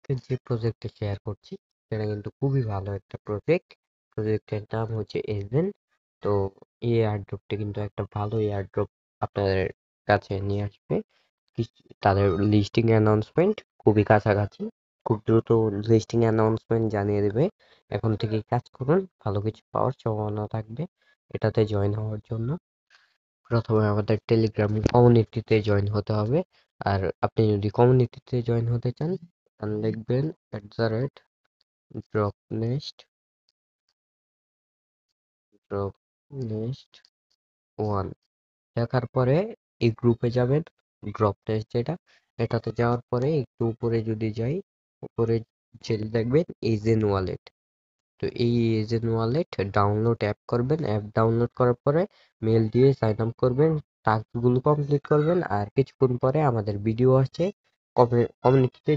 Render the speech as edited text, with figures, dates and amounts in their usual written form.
যে প্রজেক্টটা শেয়ার করছি সেটা কিন্তু খুবই ভালো একটা প্রজেক্ট। প্রজেক্টের নাম হচ্ছে এজেন্ট। তো এই এয়ারড্রপটা কিন্তু একটা ভালো এয়ারড্রপ আপনাদের কাছে নিয়ে আসবে। তাদের লিস্টিং অ্যানাউন্সমেন্ট খুবই কাছাকাছি, খুব দ্রুত লিস্টিং অ্যানাউন্সমেন্ট জানিয়ে দেবে। এখন থেকেই কাজ করুন, ভালো কিছু পাওয়ার সম্ভাবনা থাকবে। এটাতে জয়েন হওয়ার জন্য প্রথমে আমাদের টেলিগ্রাম কমিউনিটিতে জয়েন হতে হবে। আর আপনি যদি কমিউনিটিতে জয়েন হতে চান তাহলে লিখবেন @dropnest dropnest 1 লেখার পরে এই গ্রুপে যাবেন। ড্রপ টেস্ট এটাতে যাওয়ার পরে একটু উপরে যদি যাই, উপরে যে দেখবেন এজেন্ট ওয়ালেট। তো এই এজেন্ট ওয়ালেট ডাউনলোড অ্যাপ করবেন। অ্যাপ ডাউনলোড করার পরে মেল দিয়ে সাইন আপ করবেন, টাস্কগুলো কমপ্লিট করবেন। আর কিছুক্ষণ পরে আমাদের ভিডিও আসছে কমিউনিটিতে